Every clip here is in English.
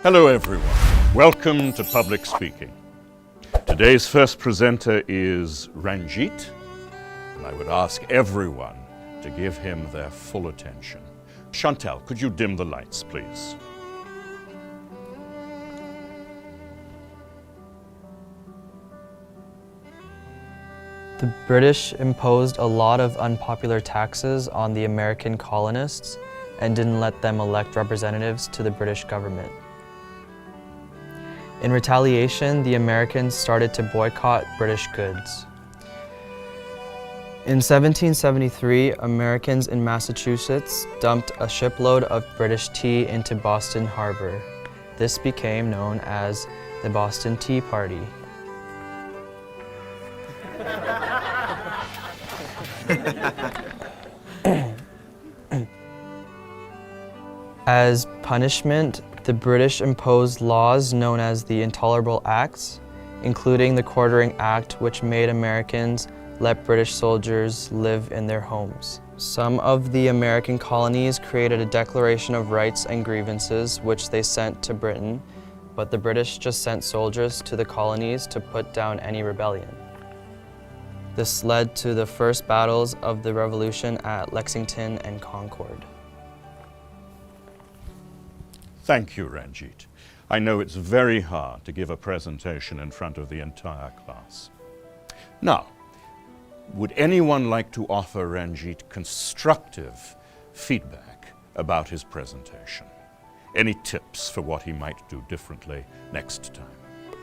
Hello everyone, welcome to Public Speaking. Today's first presenter is Ranjit, and I would ask everyone to give him their full attention. Chantal, could you dim the lights, please? The British imposed a lot of unpopular taxes on the American colonists and didn't let them elect representatives to the British government. In retaliation, the Americans started to boycott British goods. In 1773, Americans in Massachusetts dumped a shipload of British tea into Boston Harbor. This became known as the Boston Tea Party. As punishment, the British imposed laws known as the Intolerable Acts, including the Quartering Act, which made Americans let British soldiers live in their homes. Some of the American colonies created a Declaration of Rights and Grievances, which they sent to Britain, but the British just sent soldiers to the colonies to put down any rebellion. This led to the first battles of the Revolution at Lexington and Concord. Thank you, Ranjit. I know it's very hard to give a presentation in front of the entire class. Now, would anyone like to offer Ranjit constructive feedback about his presentation? Any tips for what he might do differently next time?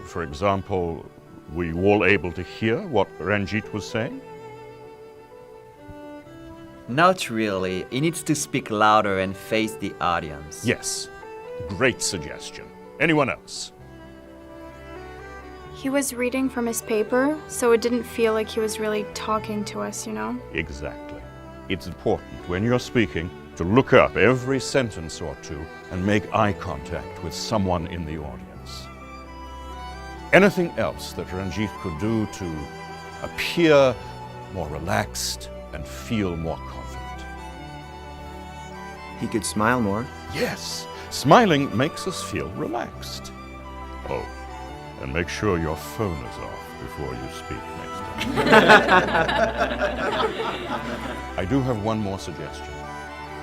For example, were you all able to hear what Ranjit was saying? Not really. He needs to speak louder and face the audience. Yes, great suggestion. Anyone else? He was reading from his paper, so it didn't feel like he was really talking to us, you know? Exactly. It's important when you're speaking to look up every sentence or two and make eye contact with someone in the audience. Anything else that Ranjit could do to appear more relaxed and feel more confident? He could smile more. Yes, smiling makes us feel relaxed. Oh, and make sure your phone is off before you speak next time. I do have one more suggestion.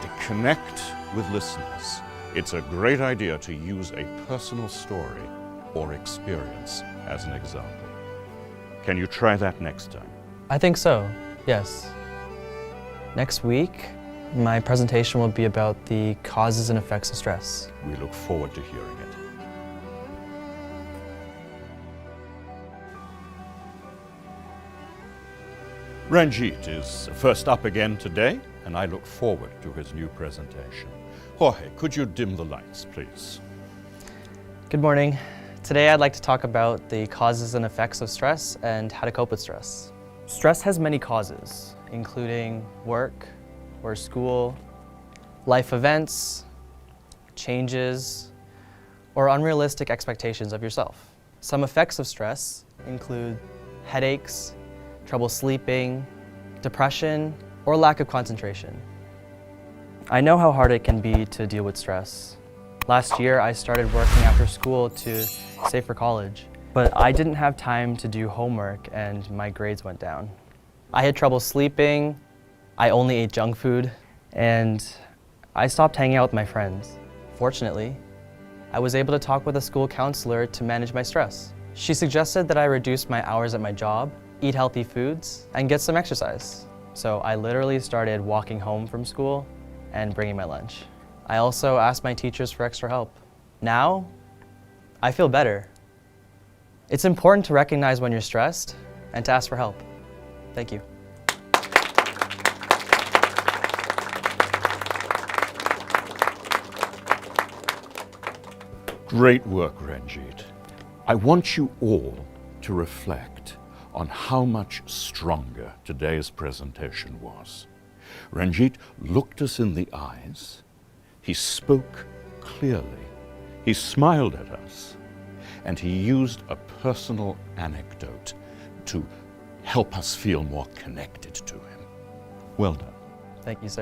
To connect with listeners, it's a great idea to use a personal story or experience as an example. Can you try that next time? I think so, yes. Next week, my presentation will be about the causes and effects of stress. We look forward to hearing it. Ranjit is first up again today, and I look forward to his new presentation. Jorge, could you dim the lights, please? Good morning. Today I'd like to talk about the causes and effects of stress and how to cope with stress. Stress has many causes, including work or school, life events, changes, or unrealistic expectations of yourself. Some effects of stress include headaches, trouble sleeping, depression, or lack of concentration. I know how hard it can be to deal with stress. Last year, I started working after school to save for college, but I didn't have time to do homework and my grades went down. I had trouble sleeping, I only ate junk food, and I stopped hanging out with my friends. Fortunately, I was able to talk with a school counselor to manage my stress. She suggested that I reduce my hours at my job, eat healthy foods, and get some exercise. So I literally started walking home from school and bringing my lunch. I also asked my teachers for extra help. Now, I feel better. It's important to recognize when you're stressed and to ask for help. Thank you. Great work, Ranjit. I want you all to reflect on how much stronger today's presentation was. Ranjit looked us in the eyes, he spoke clearly, he smiled at us, and he used a personal anecdote to help us feel more connected to him. Well done. Thank you, sir.